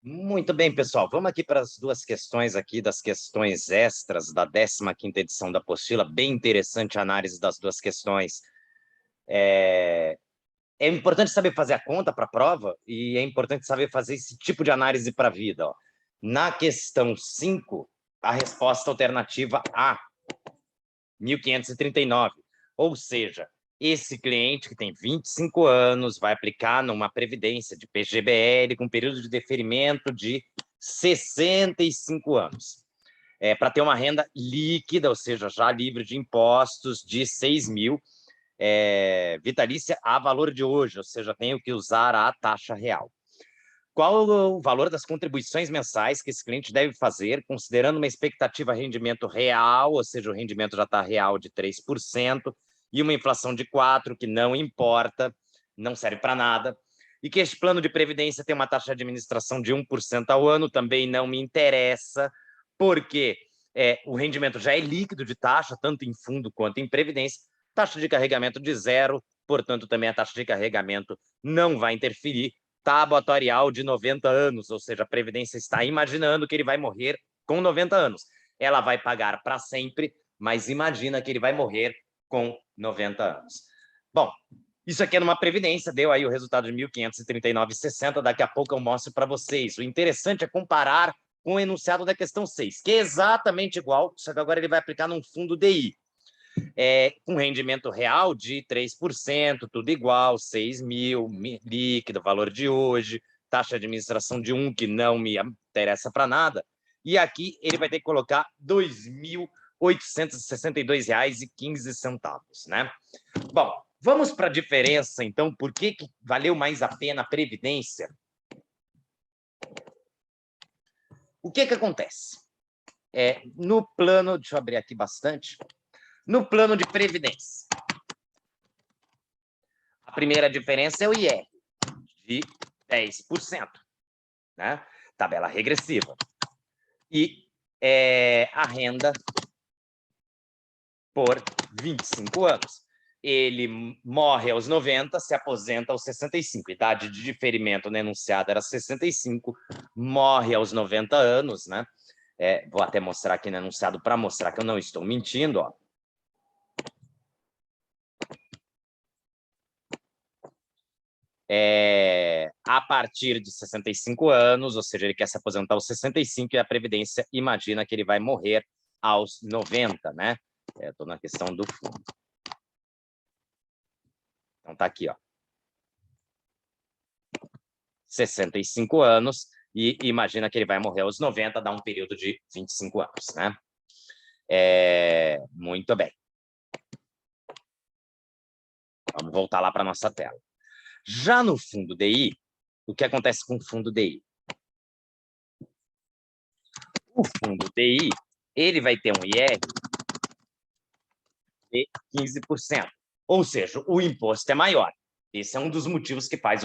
Muito bem, pessoal. Vamos aqui para as duas questões aqui, das questões extras da 15ª edição da apostila. Bem interessante a análise das duas questões. É importante saber fazer a conta para a prova e é importante saber fazer esse tipo de análise para a vida. Ó. Na questão 5, a resposta alternativa A, 1539. Ou seja, esse cliente que tem 25 anos vai aplicar numa previdência de PGBL com período de deferimento de 65 anos. Para ter uma renda líquida, ou seja, já livre de impostos, de 6 mil, vitalícia a valor de hoje, ou seja, tenho que usar a taxa real. Qual o valor das contribuições mensais que esse cliente deve fazer, considerando uma expectativa de rendimento real, ou seja, o rendimento já está real de 3%, e uma inflação de 4%, que não importa, não serve para nada, e que este plano de previdência tem uma taxa de administração de 1% ao ano, também não me interessa, porque o rendimento já é líquido de taxa, tanto em fundo quanto em previdência, taxa de carregamento de 0%, portanto, também a taxa de carregamento não vai interferir, tábua atuarial de 90 anos, ou seja, a Previdência está imaginando que ele vai morrer com 90 anos. Ela vai pagar para sempre, mas imagina que ele vai morrer com 90 anos. Bom, isso aqui é numa Previdência, deu aí o resultado de 1.539,60, daqui a pouco eu mostro para vocês. O interessante é comparar com o enunciado da questão 6, que é exatamente igual, só que agora ele vai aplicar num fundo DI. Com rendimento real de 3%, tudo igual, 6 mil, líquido, valor de hoje, taxa de administração de 1, que não me interessa para nada. E aqui ele vai ter que colocar R$ 2.862,15, né? Bom, vamos para a diferença, então, por que valeu mais a pena a Previdência? O que acontece? No plano, deixa eu abrir aqui bastante, no plano de Previdência, a primeira diferença é o IR, de 10%, né? Tabela regressiva. E a renda por 25 anos. Ele morre aos 90, se aposenta aos 65. Idade de diferimento no enunciado era 65, morre aos 90 anos, né? Vou até mostrar aqui no enunciado para mostrar que eu não estou mentindo, ó. A partir de 65 anos, ou seja, ele quer se aposentar aos 65 e a Previdência imagina que ele vai morrer aos 90, né? Estou na questão do fundo. Então, tá aqui, ó. 65 anos e imagina que ele vai morrer aos 90, dá um período de 25 anos, né? Muito bem. Vamos voltar lá para a nossa tela. Já no fundo DI, o que acontece com o fundo DI? O fundo DI, ele vai ter um IR de 15%. Ou seja, o imposto é maior. Esse é um dos motivos que faz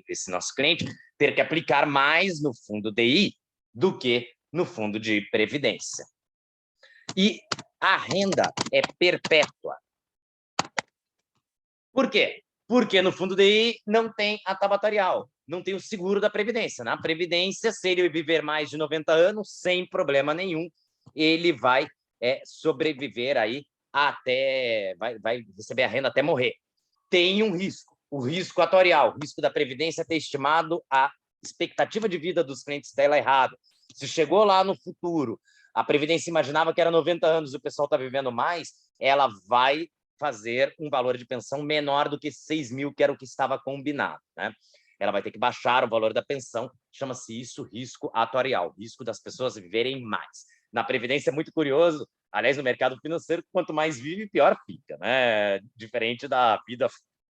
esse nosso cliente ter que aplicar mais no fundo DI do que no fundo de previdência. E a renda é perpétua. Por quê? Porque no fundo DI não tem a tabatorial, não tem o seguro da Previdência. Na Previdência, se ele viver mais de 90 anos, sem problema nenhum, ele vai sobreviver aí até, vai receber a renda até morrer. Tem um risco, o risco atuarial, o risco da Previdência ter estimado a expectativa de vida dos clientes dela errado. Se chegou lá no futuro, a Previdência imaginava que era 90 anos e o pessoal está vivendo mais, ela vai fazer um valor de pensão menor do que 6 mil, que era o que estava combinado, né? Ela vai ter que baixar o valor da pensão, chama-se isso risco atuarial, risco das pessoas viverem mais. Na Previdência é muito curioso, aliás, no mercado financeiro, quanto mais vive, pior fica, né? Diferente da vida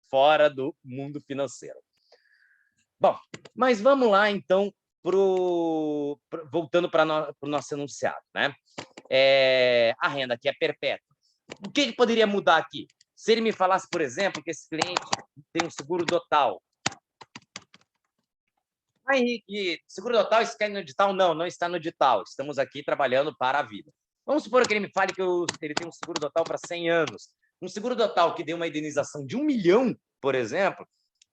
fora do mundo financeiro. Bom, mas vamos lá, então, voltando para o nosso enunciado, né? A renda aqui é perpétua. O que poderia mudar aqui? Se ele me falasse, por exemplo, que esse cliente tem um seguro total. Ah, Henrique, seguro total está no edital? Não, não está no edital. Estamos aqui trabalhando para a vida. Vamos supor que ele me fale que ele tem um seguro total para 100 anos. Um seguro total que dê uma indenização de 1 milhão, por exemplo,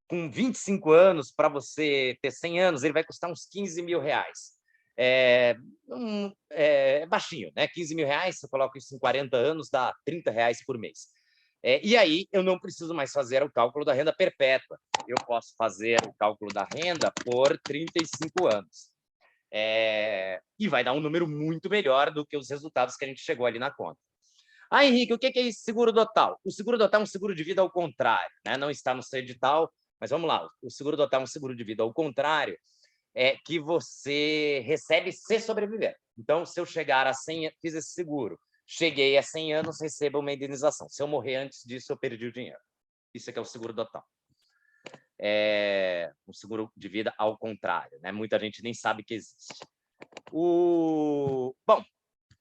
com 25 anos, para você ter 100 anos, ele vai custar uns 15 mil reais. É baixinho, né? 15 mil reais, você coloca isso em 40 anos, dá 30 reais por mês. E aí eu não preciso mais fazer o cálculo da renda perpétua. Eu posso fazer o cálculo da renda por 35 anos. E vai dar um número muito melhor do que os resultados que a gente chegou ali na conta. Henrique, o que é esse seguro total? O seguro total é um seguro de vida ao contrário, né? Não está no seu edital, mas vamos lá. O seguro total é um seguro de vida ao contrário, que você recebe se sobreviver. Então, se eu chegar a 100, fiz esse seguro, cheguei a 100 anos, recebo uma indenização. Se eu morrer antes disso, eu perdi o dinheiro. Isso aqui é o seguro total. Um seguro de vida ao contrário, né? Muita gente nem sabe que existe. Bom,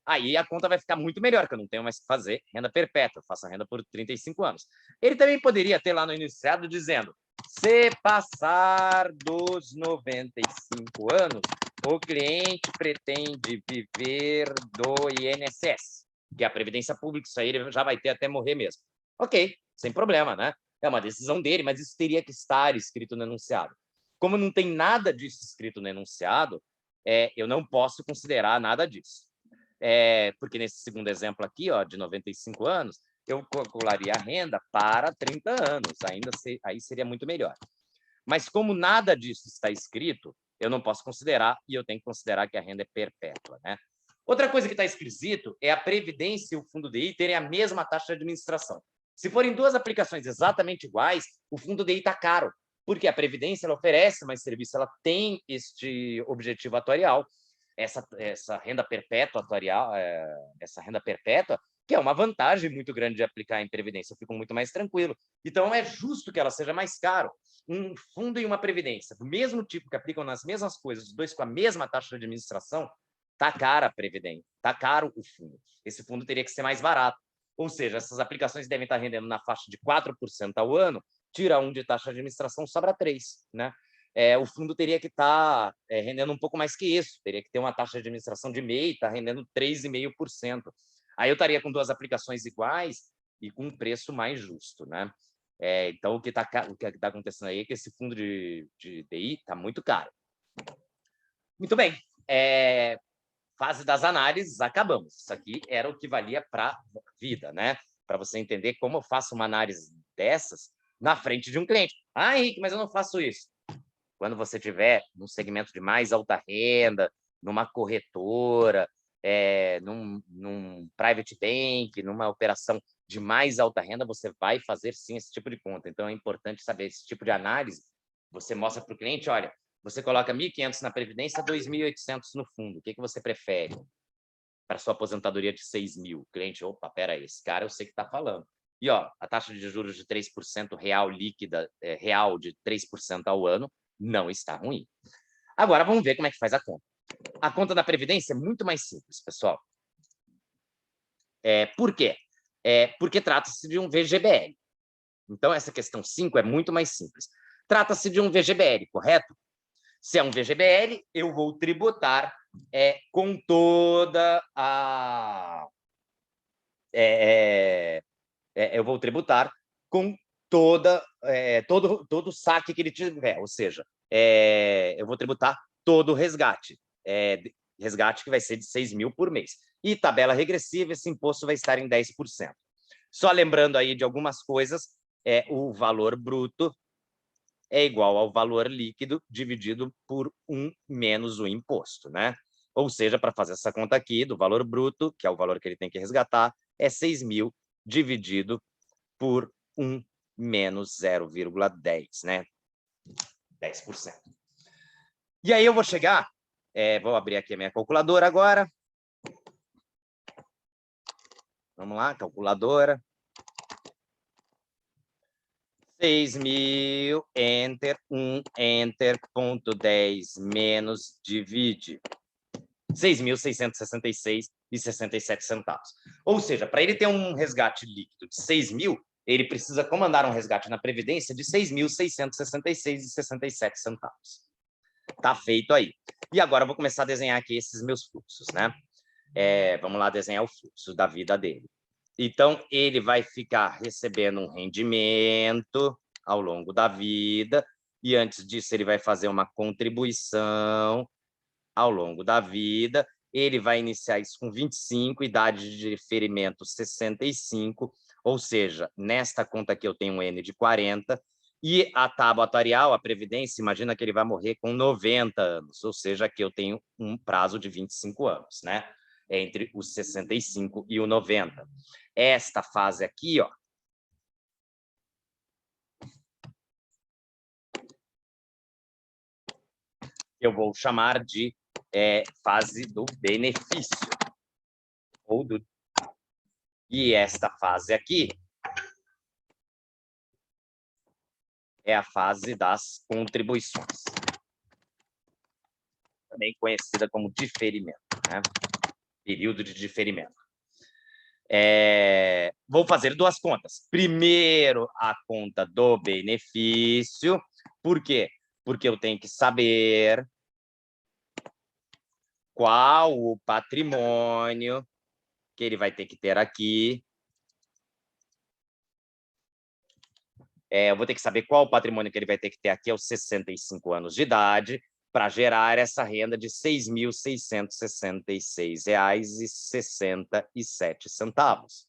aí a conta vai ficar muito melhor, que eu não tenho mais que fazer renda perpétua, eu faço a renda por 35 anos. Ele também poderia ter lá no enunciado dizendo: se passar dos 95 anos, o cliente pretende viver do INSS, que é a Previdência Pública, isso aí ele já vai ter até morrer mesmo. Ok, sem problema, né? É uma decisão dele, mas isso teria que estar escrito no enunciado. Como não tem nada disso escrito no enunciado, eu não posso considerar nada disso. Porque nesse segundo exemplo aqui, ó, de 95 anos, eu calcularia a renda para 30 anos, aí seria muito melhor. Mas como nada disso está escrito, eu não posso considerar, e eu tenho que considerar que a renda é perpétua, né? Outra coisa que está escrito é a Previdência e o Fundo DI terem a mesma taxa de administração. Se forem duas aplicações exatamente iguais, o Fundo DI está caro, porque a Previdência ela oferece mais serviço, ela tem este objetivo atuarial, essa renda perpétua atuarial, essa renda perpétua, que é uma vantagem muito grande de aplicar em Previdência, eu fico muito mais tranquilo. Então, é justo que ela seja mais caro. Um fundo e uma Previdência, do mesmo tipo, que aplicam nas mesmas coisas, os dois com a mesma taxa de administração, está cara a Previdência, está caro o fundo. Esse fundo teria que ser mais barato. Ou seja, essas aplicações devem estar rendendo na faixa de 4% ao ano, tira um de taxa de administração, sobra 3%, né? O fundo teria que estar rendendo um pouco mais que isso, teria que ter uma taxa de administração de MEI, está rendendo 3,5%. Aí eu estaria com duas aplicações iguais e com um preço mais justo, né? Então, o que está acontecendo aí é que esse fundo de DI está muito caro. Muito bem. Fase das análises, acabamos. Isso aqui era o que valia para a vida, né? Para você entender como eu faço uma análise dessas na frente de um cliente. Henrique, mas eu não faço isso. Quando você tiver num segmento de mais alta renda, numa corretora, num private bank, numa operação de mais alta renda, você vai fazer sim esse tipo de conta. Então, é importante saber esse tipo de análise. Você mostra para o cliente, olha, você coloca 1.500 na Previdência, 2.800 no fundo. O que você prefere para sua aposentadoria de 6 mil? O cliente, opa, peraí, esse cara eu sei que está falando. E ó, a taxa de juros de 3% real líquida, real de 3% ao ano, não está ruim. Agora, vamos ver como é que faz a conta. A conta da Previdência é muito mais simples, pessoal. Por quê? Porque trata-se de um VGBL. Então, essa questão 5 é muito mais simples. Trata-se de um VGBL, correto? Se é um VGBL, eu vou tributar com toda a... eu vou tributar com todo o saque que ele tiver, ou seja, eu vou tributar todo o resgate, resgate que vai ser de 6 mil por mês. E tabela regressiva, esse imposto vai estar em 10%. Só lembrando aí de algumas coisas, o valor bruto é igual ao valor líquido dividido por 1 menos o imposto, né? Ou seja, para fazer essa conta aqui do valor bruto, que é o valor que ele tem que resgatar, é 6 mil dividido por 1 menos 0,10, né? 10%. E aí eu vou chegar, vou abrir aqui a minha calculadora agora. Vamos lá, calculadora. 6 mil, enter, 1, enter, ponto 10, menos, divide. 6.666,67 centavos. Ou seja, para ele ter um resgate líquido de 6 mil, ele precisa comandar um resgate na Previdência de 6.666,67 centavos. Tá feito aí. E agora eu vou começar a desenhar aqui esses meus fluxos, né? Vamos lá desenhar o fluxo da vida dele. Então, ele vai ficar recebendo um rendimento ao longo da vida, e antes disso ele vai fazer uma contribuição ao longo da vida. Ele vai iniciar isso com 25, idade de diferimento 65, ou seja, nesta conta aqui eu tenho um N de 40, e a tábua atuarial, a previdência, imagina que ele vai morrer com 90 anos, ou seja, aqui eu tenho um prazo de 25 anos, né? Entre os 65 e o 90. Esta fase aqui, ó, eu vou chamar de fase do benefício. E esta fase aqui é a fase das contribuições, também conhecida como diferimento, né? Período de diferimento. Vou fazer duas contas. Primeiro, a conta do benefício. Por quê? Porque eu tenho que saber qual o patrimônio que ele vai ter que ter aqui. Eu vou ter que saber qual o patrimônio que ele vai ter que ter aqui aos 65 anos de idade para gerar essa renda de R$ 6.666,67.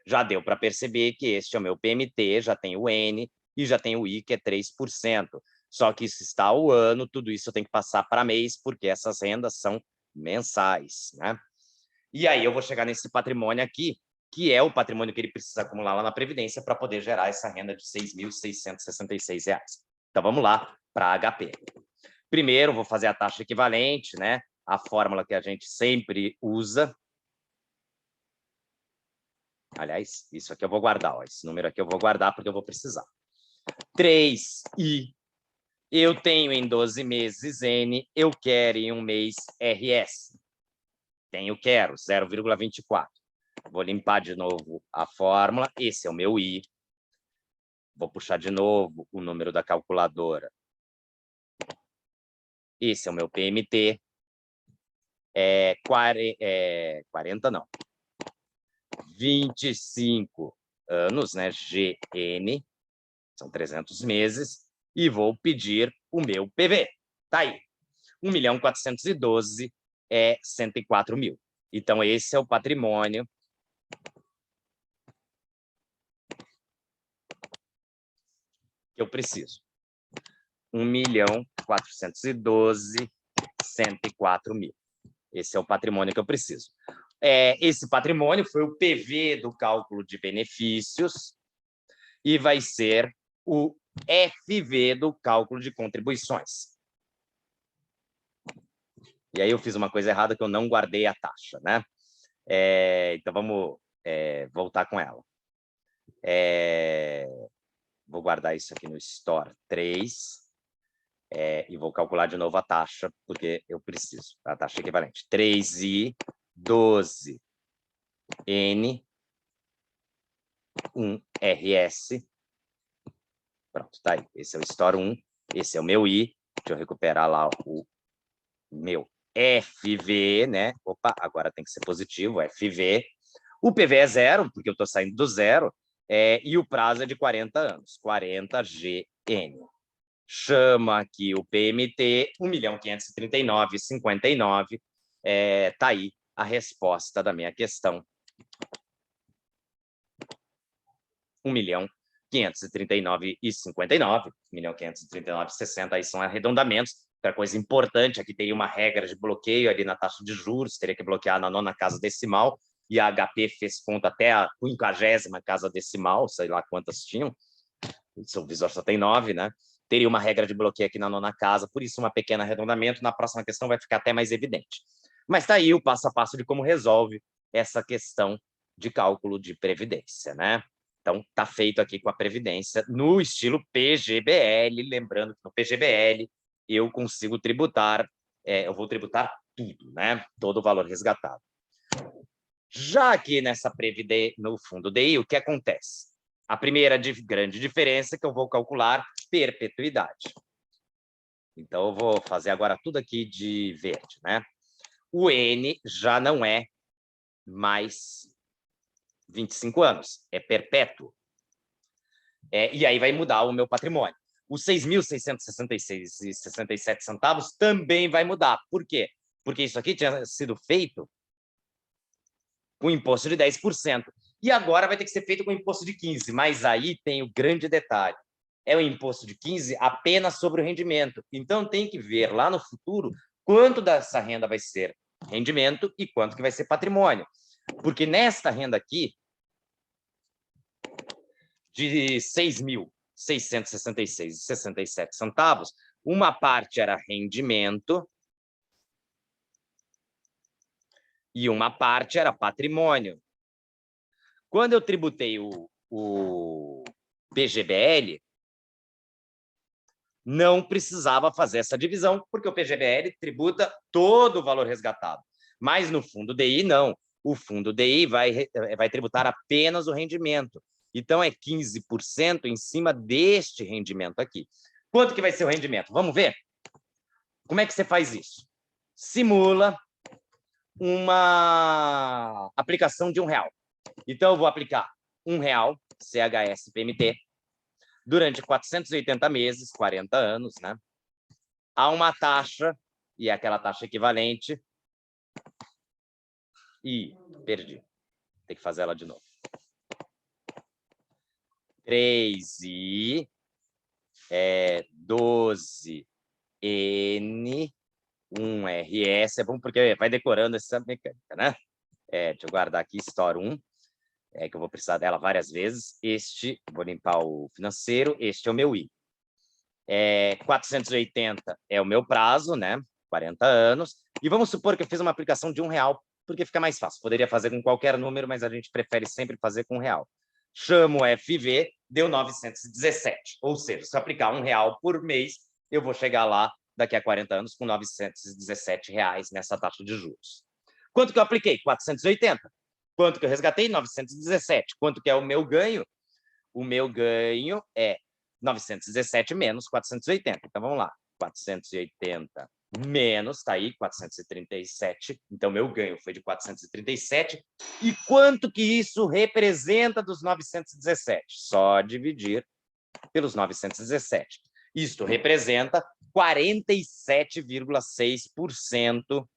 Já deu para perceber que este é o meu PMT, já tem o N e já tem o I, que é 3%. Só que isso está ao ano, tudo isso eu tenho que passar para mês, porque essas rendas são mensais, né? E aí eu vou chegar nesse patrimônio aqui, que é o patrimônio que ele precisa acumular lá na Previdência para poder gerar essa renda de R$ 6.666. Então, vamos lá para a HP. Primeiro, vou fazer a taxa equivalente, né? A fórmula que a gente sempre usa. Aliás, isso aqui eu vou guardar, ó. Esse número aqui eu vou guardar porque eu vou precisar. 3i, eu tenho em 12 meses N, eu quero em um mês RS. Quero, 0,24. Vou limpar de novo a fórmula. Esse é o meu I. Vou puxar de novo o número da calculadora. Esse é o meu PMT. 40 não. 25 anos, né? GN. São 300 meses. E vou pedir o meu PV. Tá aí. 1.412 é 104 mil. Então, esse é o patrimônio que eu preciso. 1.412, 104 mil. Esse é o patrimônio que eu preciso. Esse patrimônio foi o PV do cálculo de benefícios e vai ser o FV do cálculo de contribuições. E aí eu fiz uma coisa errada que eu não guardei a taxa, né? Então vamos voltar com ela. Vou guardar isso aqui no Store 3 e vou calcular de novo a taxa, porque eu preciso. A taxa equivalente. 3i, 12, N, 1RS. Pronto, tá aí. Esse é o Store 1, esse é o meu I. Deixa eu recuperar lá o meu FV, né? Opa, agora tem que ser positivo, FV. O PV é 0, porque eu estou saindo do 0, e o prazo é de 40 anos, 40 GN. Chama aqui o PMT, 1.539,59. Tá aí a resposta da minha questão. 1.539,59, 1.539,60, aí são arredondamentos. Outra coisa importante, aqui teria uma regra de bloqueio ali na taxa de juros, teria que bloquear na 9ª casa decimal, e a HP fez conta até a 50ª casa decimal, sei lá quantas tinham, o seu visor só tem 9, né? Teria uma regra de bloqueio aqui na 9ª casa, por isso um pequeno arredondamento, na próxima questão vai ficar até mais evidente. Mas está aí o passo a passo de como resolve essa questão de cálculo de previdência, né? Então, está feito aqui com a Previdência no estilo PGBL, lembrando que no PGBL eu consigo tributar, eu vou tributar tudo, né? Todo o valor resgatado. Já aqui nessa Previdência, no fundo DI, o que acontece? A primeira grande diferença é que eu vou calcular perpetuidade. Então, eu vou fazer agora tudo aqui de verde, né? O N já não é mais 25 anos, é perpétuo. E aí vai mudar o meu patrimônio. Os 6.666,67 centavos também vai mudar. Por quê? Porque isso aqui tinha sido feito com imposto de 10%. E agora vai ter que ser feito com imposto de 15%. Mas aí tem o grande detalhe. É o imposto de 15% apenas sobre o rendimento. Então, tem que ver lá no futuro quanto dessa renda vai ser rendimento e quanto que vai ser patrimônio. Porque nesta renda aqui, de 6.666,67 centavos, uma parte era rendimento e uma parte era patrimônio. Quando eu tributei o PGBL, não precisava fazer essa divisão, porque o PGBL tributa todo o valor resgatado. Mas no fundo DI, não. O fundo DI vai tributar apenas o rendimento. Então, é 15% em cima deste rendimento aqui. Quanto que vai ser o rendimento? Vamos ver? Como é que você faz isso? Simula uma aplicação de R$1. Então, eu vou aplicar R$1, CHS-PMT, durante 480 meses, 40 anos, né? Há uma taxa, e é aquela taxa equivalente. E perdi. Tem que fazer ela de novo. 3i 12n 1rs. É bom porque vai decorando essa mecânica, né? Deixa eu guardar aqui, Store 1. Que eu vou precisar dela várias vezes. Vou limpar o financeiro. Este é o meu I. 480 é o meu prazo, né? 40 anos. E vamos supor que eu fiz uma aplicação de R$1, porque fica mais fácil. Poderia fazer com qualquer número, mas a gente prefere sempre fazer com R$1. Chamo FV, deu 917. Ou seja, se eu aplicar R$1 por mês, eu vou chegar lá daqui a 40 anos com R$917 nessa taxa de juros. Quanto que eu apliquei? 480. Quanto que eu resgatei? 917. Quanto que é o meu ganho? O meu ganho é 917 menos 480. Então, vamos lá. 480 menos, tá aí, 437. Então, meu ganho foi de 437. E quanto que isso representa dos 917? Só dividir pelos 917. Isto representa 47,6%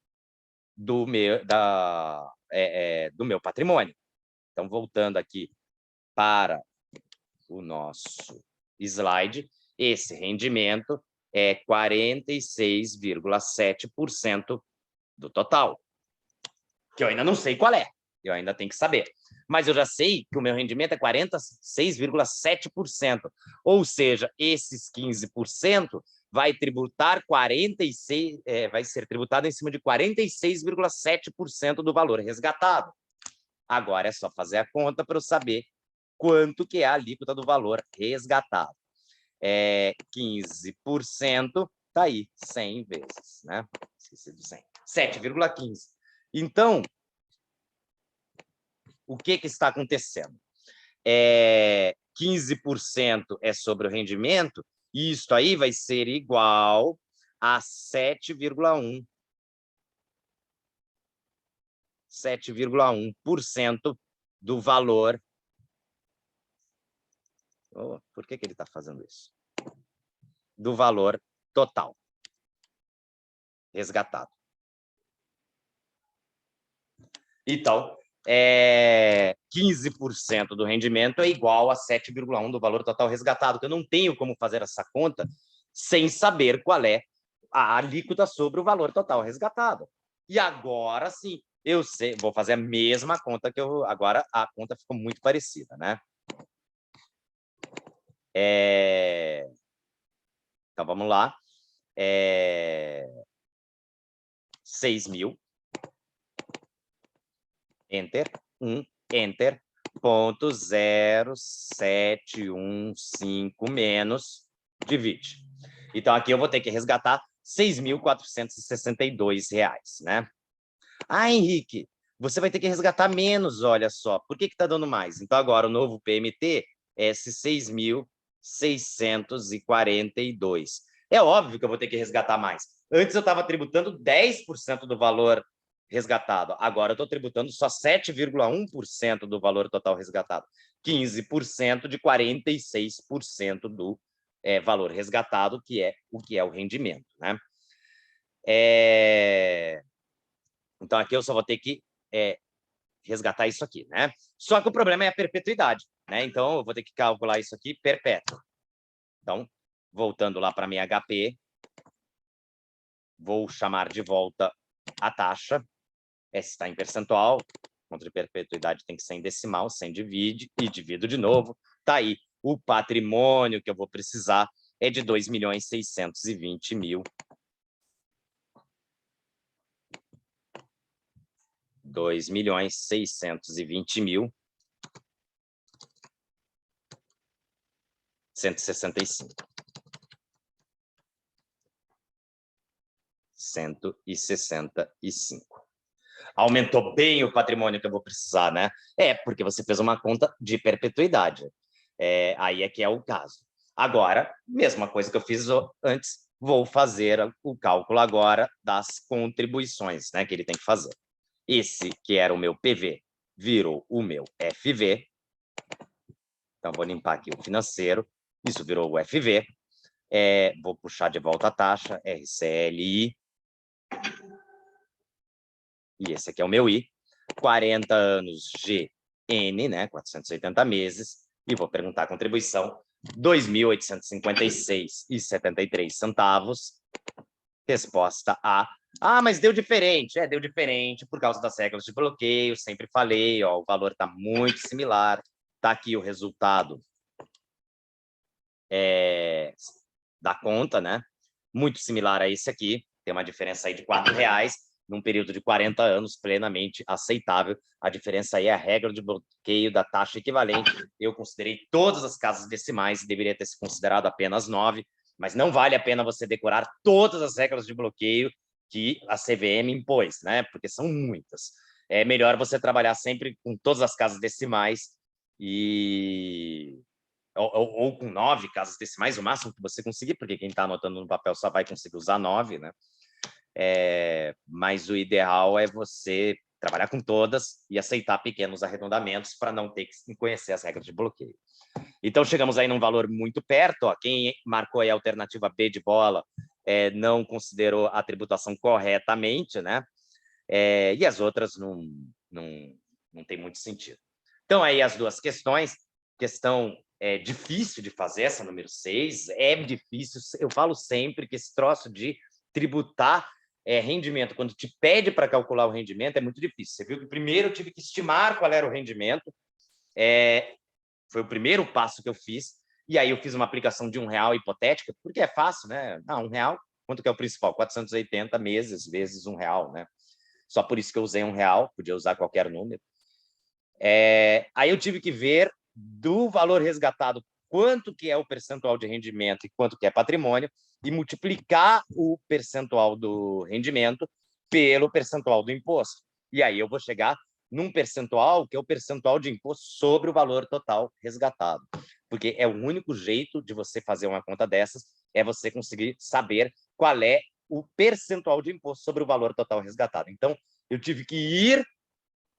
do meu patrimônio. Então, voltando aqui para o nosso slide, esse rendimento é 46,7% do total, que eu ainda não sei qual é, eu ainda tenho que saber. Mas eu já sei que o meu rendimento é 46,7%, ou seja, esses 15% vai tributar 46, vai ser tributado em cima de 46,7% do valor resgatado. Agora é só fazer a conta para eu saber quanto que é a alíquota do valor resgatado. 15%, tá aí, 100 vezes, né? Esqueci do 100. 7,15. Então, o que que está acontecendo? 15% é sobre o rendimento, e isso aí vai ser igual a 7,1%. 7,1% do valor. Por que ele está fazendo isso? Do valor total resgatado. Então, 15% do rendimento é igual a 7,1% do valor total resgatado, que eu não tenho como fazer essa conta sem saber qual é a alíquota sobre o valor total resgatado. E agora sim, eu sei, vou fazer a mesma conta que eu... Agora a conta ficou muito parecida, né? Então, vamos lá. 6.000. Enter. Enter. 0,0715 menos divide. Então, aqui eu vou ter que resgatar R$ 6.462, né? Henrique, você vai ter que resgatar menos, olha só. Por que está dando mais? Então, agora o novo PMT é esse 6.642. É óbvio que eu vou ter que resgatar mais. Antes eu estava tributando 10% do valor resgatado. Agora eu estou tributando só 7,1% do valor total resgatado. 15% de 46% do valor resgatado, que é o rendimento, né? Então, aqui eu só vou ter que resgatar isso aqui, né? Só que o problema é a perpetuidade, né? Então, eu vou ter que calcular isso aqui perpétuo. Então, voltando lá para minha HP, vou chamar de volta a taxa. Essa está em percentual, contra de perpetuidade tem que ser em decimal, 100 divide, e divido de novo. Está aí. O patrimônio que eu vou precisar é de 2.620.000. 2.620.165. 165. Aumentou bem o patrimônio que eu vou precisar, né? Porque você fez uma conta de perpetuidade. Aí é que é o caso. Agora, mesma coisa que eu fiz antes, vou fazer o cálculo agora das contribuições, né, que ele tem que fazer. Esse que era o meu PV virou o meu FV. Então, vou limpar aqui o financeiro. Isso virou o FV. Vou puxar de volta a taxa, RCLI. E esse aqui é o meu I. 40 anos GN, né? 480 meses. E vou perguntar a contribuição. 2.856,73. Resposta A. Mas deu diferente. Deu diferente por causa das regras de bloqueio. Sempre falei, ó, o valor está muito similar. Está aqui o resultado da conta, né? Muito similar a esse aqui. Tem uma diferença aí de R$4, num período de 40 anos, plenamente aceitável. A diferença aí é a regra de bloqueio da taxa equivalente. Eu considerei todas as casas decimais, deveria ter se considerado apenas 9, mas não vale a pena você decorar todas as regras de bloqueio que a CVM impôs, né? Porque são muitas. É melhor você trabalhar sempre com todas as casas decimais ou com 9 casas decimais, o máximo que você conseguir, porque quem está anotando no papel só vai conseguir usar 9, né? Mas o ideal é você trabalhar com todas e aceitar pequenos arredondamentos para não ter que conhecer as regras de bloqueio. Então, chegamos aí num valor muito perto. Ó, quem marcou aí a alternativa B de bola não considerou a tributação corretamente, né? E as outras não tem muito sentido. Então, aí as duas questões. Questão difícil de fazer, essa número 6. É difícil. Eu falo sempre que esse troço de tributar rendimento, quando te pede para calcular o rendimento, é muito difícil. Você viu que primeiro eu tive que estimar qual era o rendimento. Foi o primeiro passo que eu fiz. E aí eu fiz uma aplicação de R$1 hipotética, porque é fácil, né? R$1, quanto que é o principal? 480 meses vezes R$1, né? Só por isso que eu usei R$1, podia usar qualquer número. Aí eu tive que ver do valor resgatado quanto que é o percentual de rendimento e quanto que é patrimônio e multiplicar o percentual do rendimento pelo percentual do imposto. E aí eu vou chegar num percentual que é o percentual de imposto sobre o valor total resgatado. Porque é o único jeito de você fazer uma conta dessas, é você conseguir saber qual é o percentual de imposto sobre o valor total resgatado. Então, eu tive que ir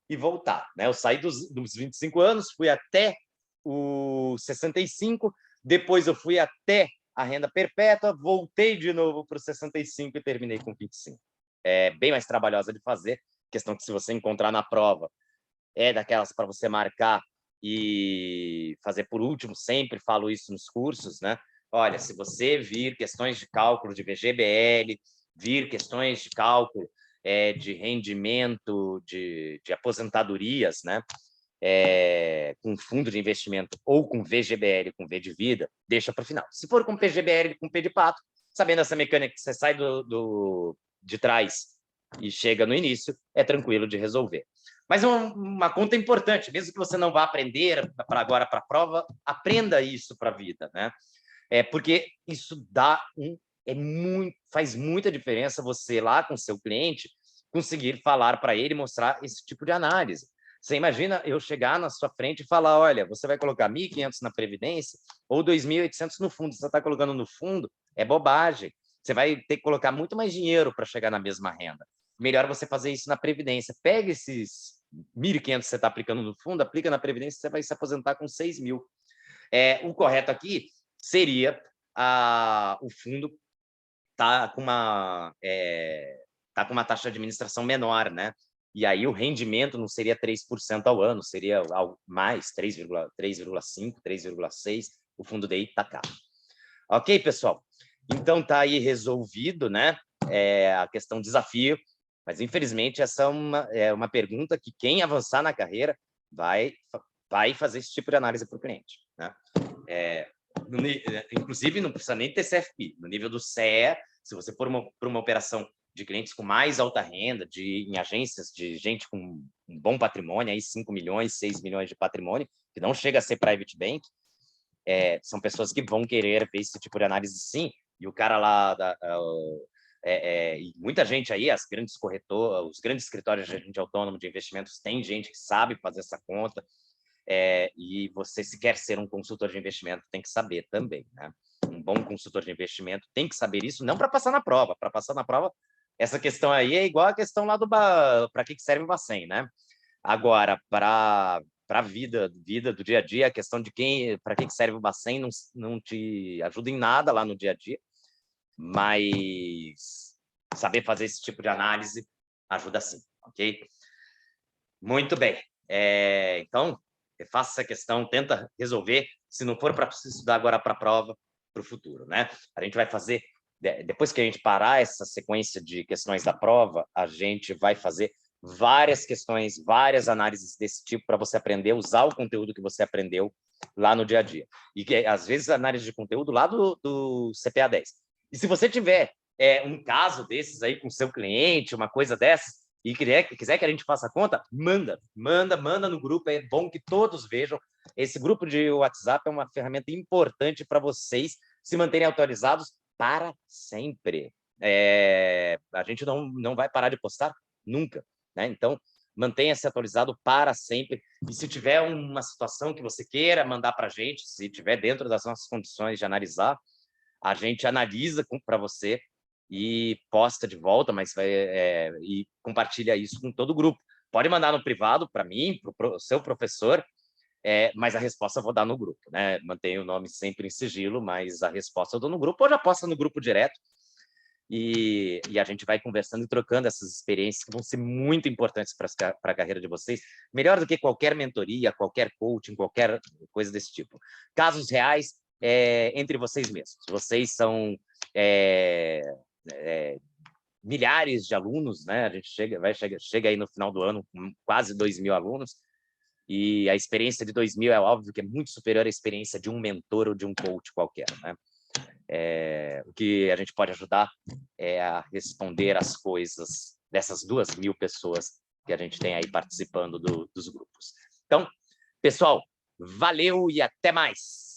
e voltar, né? Eu saí dos 25 anos, fui até os 65, depois eu fui até a renda perpétua, voltei de novo para os 65 e terminei com 25. É bem mais trabalhosa de fazer, questão que se você encontrar na prova, é daquelas para você marcar e fazer por último, sempre falo isso nos cursos, né? Olha, se você vir questões de cálculo de VGBL, vir questões de cálculo de rendimento, de aposentadorias, né? Com fundo de investimento ou com VGBL, com V de vida, deixa para o final. Se for com PGBL, com P de pato, sabendo essa mecânica que você sai de trás e chega no início, é tranquilo de resolver. Mas uma conta importante, mesmo que você não vá aprender agora para a prova, aprenda isso para a vida, né? Porque isso faz muita diferença você lá com seu cliente conseguir falar para ele, mostrar esse tipo de análise. Você imagina eu chegar na sua frente e falar, olha, você vai colocar 1.500 na Previdência ou 2.800 no fundo. Você está colocando no fundo, é bobagem. Você vai ter que colocar muito mais dinheiro para chegar na mesma renda. Melhor você fazer isso na Previdência. Pega esses 1.500 você está aplicando no fundo, aplica na Previdência, você vai se aposentar com 6 mil. O correto aqui seria o fundo tá com uma taxa de administração menor, né? E aí o rendimento não seria 3% ao ano, seria algo mais, 3,5%, 3,6%, o fundo DI está caro. Ok, pessoal? Então tá aí resolvido, né? A questão desafio, mas infelizmente essa é uma pergunta que quem avançar na carreira vai fazer esse tipo de análise para o cliente, né? Inclusive não precisa nem ter CFP, no nível do CE, se você for para uma operação de clientes com mais alta renda, em agências de gente com um bom patrimônio, aí 5 milhões, 6 milhões de patrimônio, que não chega a ser private bank, são pessoas que vão querer ver esse tipo de análise sim, e o cara lá, e muita gente aí, as grandes corretoras, os grandes escritórios de agente autônomo de investimentos, tem gente que sabe fazer essa conta, e você, se quer ser um consultor de investimento, tem que saber também, né? Um bom consultor de investimento tem que saber isso, não para passar na prova. Para passar na prova, essa questão aí é igual a questão lá para que serve o Bacen, né? Agora, para a vida do dia a dia, a questão de para que serve o Bacen não te ajuda em nada lá no dia a dia, mas saber fazer esse tipo de análise ajuda sim, ok? Muito bem. Então, faça essa questão, tenta resolver, se não for para estudar agora para a prova, para o futuro, né? A gente vai fazer, depois que a gente parar essa sequência de questões da prova, a gente vai fazer várias questões, várias análises desse tipo para você aprender a usar o conteúdo que você aprendeu lá no dia a dia. E que, às vezes, análise de conteúdo lá do CPA 10. E se você tiver um caso desses aí com seu cliente, uma coisa dessas, e quiser que a gente faça a conta, manda no grupo, é bom que todos vejam. Esse grupo de WhatsApp é uma ferramenta importante para vocês se manterem atualizados para sempre. A gente não vai parar de postar nunca, né? Então, mantenha-se atualizado para sempre. E se tiver uma situação que você queira mandar para a gente, se tiver dentro das nossas condições de analisar, a gente analisa para você e posta de volta, mas e compartilha isso com todo o grupo. Pode mandar no privado para mim, para o seu professor, mas a resposta eu vou dar no grupo, né? Mantenho o nome sempre em sigilo, mas a resposta eu dou no grupo, ou já posta no grupo direto, e a gente vai conversando e trocando essas experiências que vão ser muito importantes para a carreira de vocês, melhor do que qualquer mentoria, qualquer coaching, qualquer coisa desse tipo. Casos reais entre vocês mesmos. Vocês são milhares de alunos, né? A gente chega aí no final do ano com quase 2.000 alunos, e a experiência de 2.000 é óbvio que é muito superior à experiência de um mentor ou de um coach qualquer, né? O que a gente pode ajudar é a responder as coisas dessas 2.000 pessoas que a gente tem aí participando dos grupos. Então, pessoal, valeu e até mais!